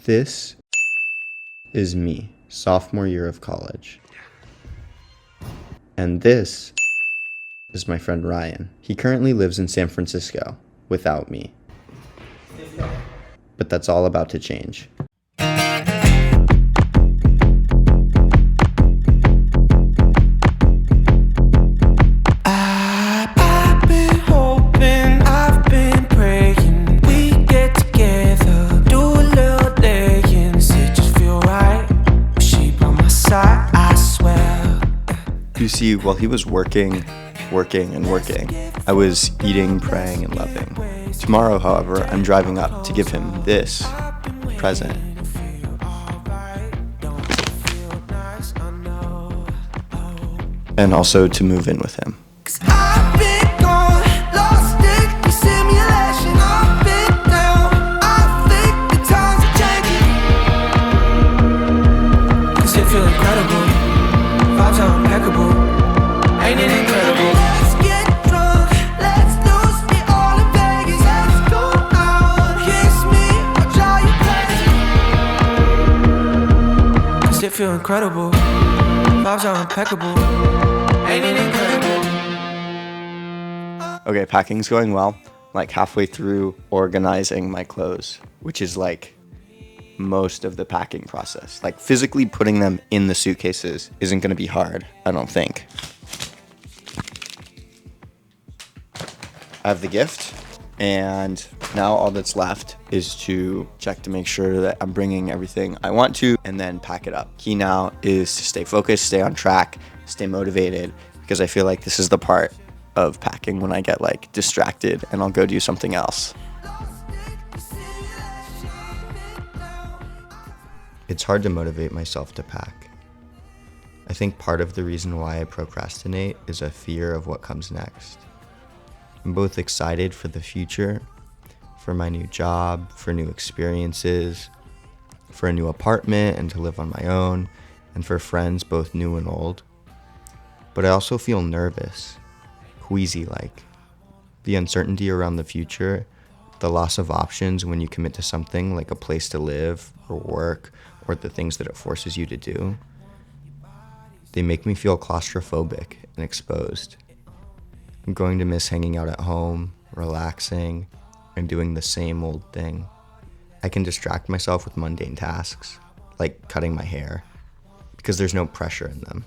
This is me, sophomore year of college. And this is my friend Ryan. He currently lives in San Francisco without me. But that's all about to change. You see, while he was working, I was eating, praying, and loving. Tomorrow, however, I'm driving up to give him this present. And also to move in with him. Feel incredible. Vibes are impeccable. Ain't it incredible? Okay, packing's going well. Like halfway through organizing my clothes, which is like most of the packing process. Like physically putting them in the suitcases isn't gonna be hard, I don't think. I have the gift, and now all that's left is to check to make sure that I'm bringing everything I want to and then pack it up. Key now is to stay focused, stay on track, stay motivated, because I feel like this is the part of packing when I get like distracted and I'll go do something else. It's hard to motivate myself to pack. I think part of the reason why I procrastinate is a fear of what comes next. I'm both excited for the future, for my new job, for new experiences, for a new apartment and to live on my own, and for friends both new and old. But I also feel nervous, queasy-like. The uncertainty around the future, the loss of options when you commit to something like a place to live or work or the things that it forces you to do, they make me feel claustrophobic and exposed. I'm going to miss hanging out at home, relaxing, and doing the same old thing. I can distract myself with mundane tasks, like cutting my hair, because there's no pressure in them.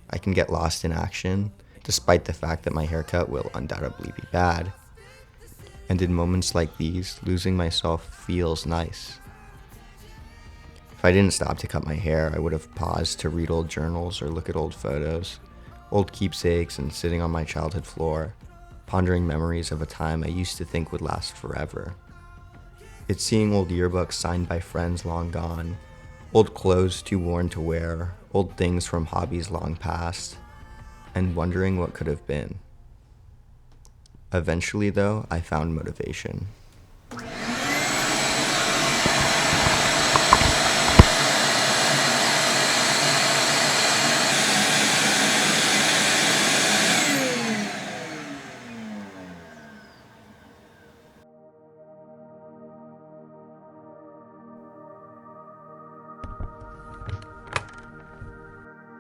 I can get lost in action, despite the fact that my haircut will undoubtedly be bad. And in moments like these, losing myself feels nice. If I didn't stop to cut my hair, I would have paused to read old journals or look at old photos, old keepsakes, and sitting on my childhood floor, pondering memories of a time I used to think would last forever. It's seeing old yearbooks signed by friends long gone, old clothes too worn to wear, old things from hobbies long past, and wondering what could have been. Eventually, though, I found motivation.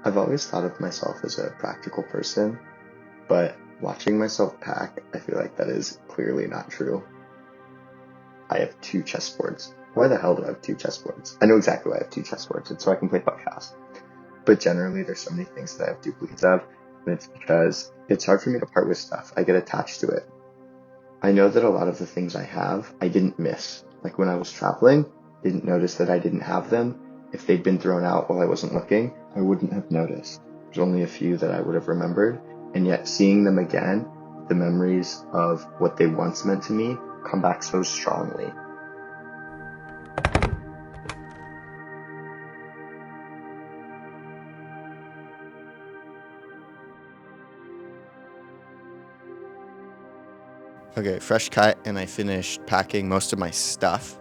I've always thought of myself as a practical person, but watching myself pack, I feel like that is clearly not true. I have 2 chessboards. Why the hell do I have 2 chessboards? I know exactly why I have 2 chessboards. It's so I can play puck fast. But generally, there's so many things that I have duplicates of, and it's because it's hard for me to part with stuff. I get attached to it. I know that a lot of the things I have, I didn't miss. Like when I was traveling, didn't notice that I didn't have them. If they'd been thrown out while I wasn't looking, I wouldn't have noticed. There's only a few that I would have remembered, and yet seeing them again, the memories of what they once meant to me come back so strongly. Okay, fresh cut, and I finished packing most of my stuff,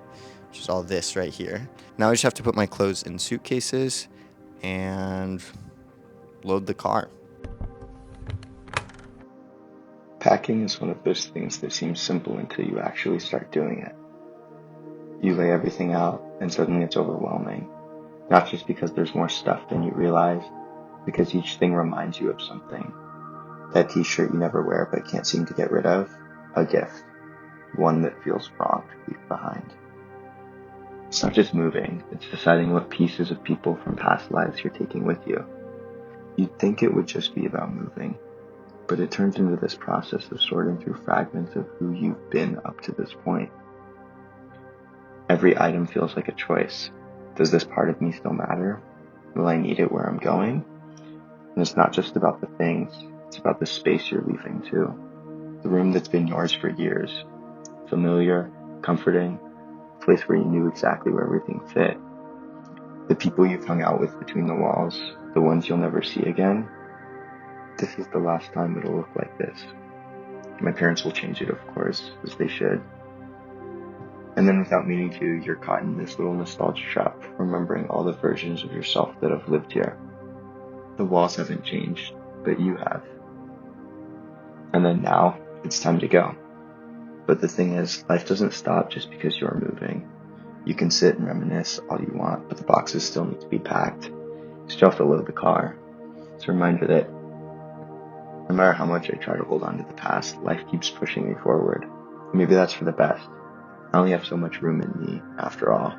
which is all this right here. Now I just have to put my clothes in suitcases and load the car. Packing is one of those things that seems simple until you actually start doing it. You lay everything out, and suddenly it's overwhelming. Not just because there's more stuff than you realize, because each thing reminds you of something. That t-shirt you never wear but can't seem to get rid of, a gift. One that feels wrong to leave behind. It's not just moving, it's deciding what pieces of people from past lives you're taking with you. You'd think it would just be about moving, but it turns into this process of sorting through fragments of who you've been up to this point. Every item feels like a choice. Does this part of me still matter? Will I need it where I'm going? And it's not just about the things, it's about the space you're leaving too. The room that's been yours for years. Familiar, comforting, a place where you knew exactly where everything fit. The people you've hung out with between the walls, the ones you'll never see again. This is the last time it'll look like this. My parents will change it, of course, as they should. And then without meaning to, you're caught in this little nostalgia trap, remembering all the versions of yourself that have lived here. The walls haven't changed, but you have. And then now, it's time to go. But the thing is, life doesn't stop just because you're moving. You can sit and reminisce all you want, but the boxes still need to be packed. You still have to load the car. It's a reminder that no matter how much I try to hold on to the past, life keeps pushing me forward. Maybe that's for the best. I only have so much room in me, after all.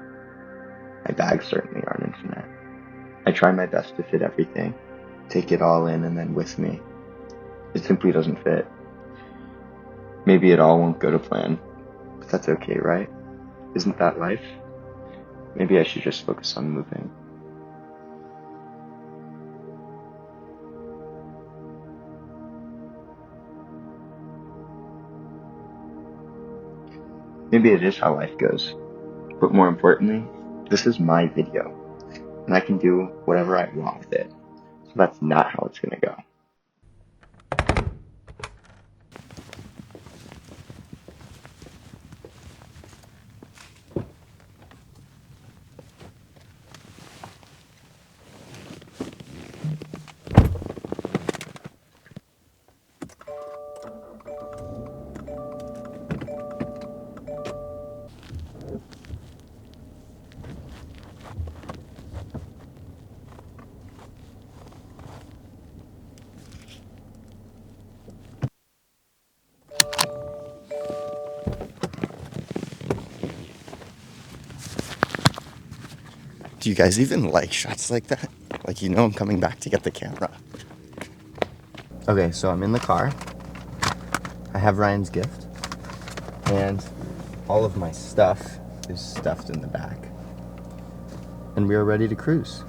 My bags certainly aren't infinite. I try my best to fit everything, take it all in and then with me. It simply doesn't fit. Maybe it all won't go to plan, but that's okay, right? Isn't that life? Maybe I should just focus on moving. Maybe it is how life goes. But more importantly, this is my video, and I can do whatever I want with it. So that's not how it's gonna go. Do you guys even like shots like that? Like, I'm coming back to get the camera. Okay, so I'm in the car. I have Ryan's gift. And all of my stuff is stuffed in the back. And we are ready to cruise.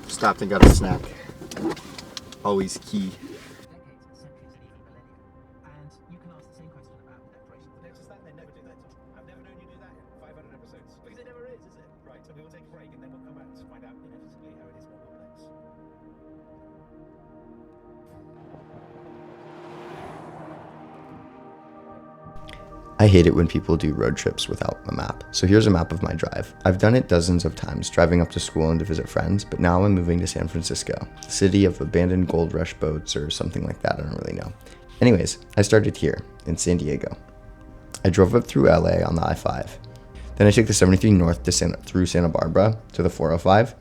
Stopped and got a snack. Always key. I hate it when people do road trips without a map. So here's a map of my drive. I've done it dozens of times, driving up to school and to visit friends, but now I'm moving to San Francisco, the city of abandoned gold rush boats or something like that, I don't really know. Anyways, I started here, in San Diego. I drove up through LA on the I-5. Then I took the 73 north through Santa Barbara to the 405,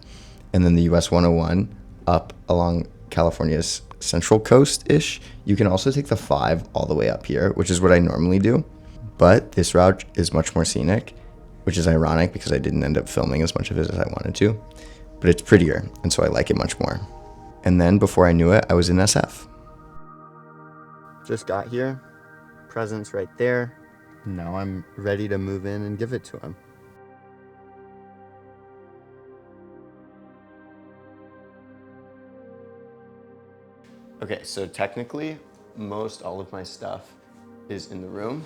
and then the US 101 up along California's central coast-ish. You can also take the 5 all the way up here, which is what I normally do. But this route is much more scenic, which is ironic because I didn't end up filming as much of it as I wanted to. But it's prettier, and so I like it much more. And then before I knew it, I was in SF. Just got here, presents right there. Now I'm ready to move in and give it to him. Okay, so technically, most all of my stuff is in the room,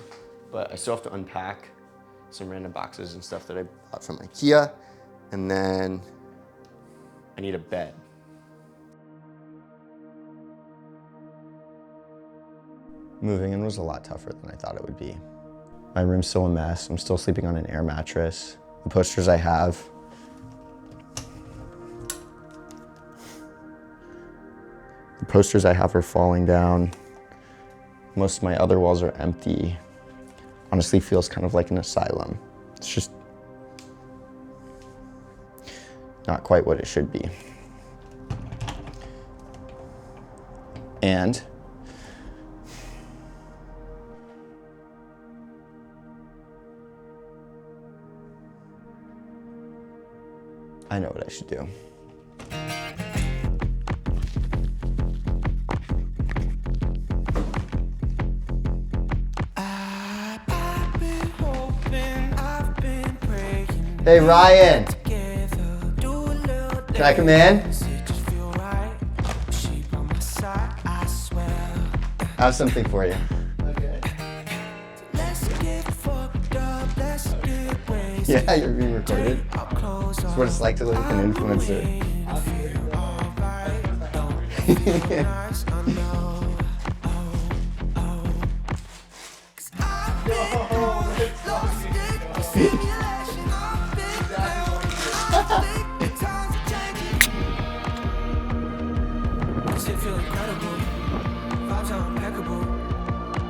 but I still have to unpack some random boxes and stuff that I bought from IKEA, and then I need a bed. Moving in was a lot tougher than I thought it would be. My room's still a mess. I'm still sleeping on an air mattress. The posters I have. The posters I have are falling down. Most of my other walls are empty. Honestly, feels kind of like an asylum. It's just not quite what it should be. And I know what I should do. Hey Ryan, can I come in? I have something for you. Okay. Yeah, you're being recorded. It's what it's like to live with an influencer. Does it feel incredible? Vibes are impeccable.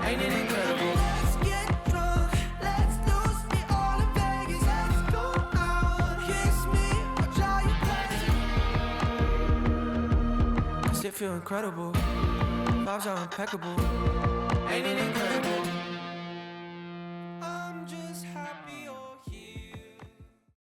Ain't it incredible? Let's get drunk. Let's lose me all in Vegas. Let's go out. Kiss me or try your best. Does it feel incredible? Vibes are impeccable. Ain't it incredible?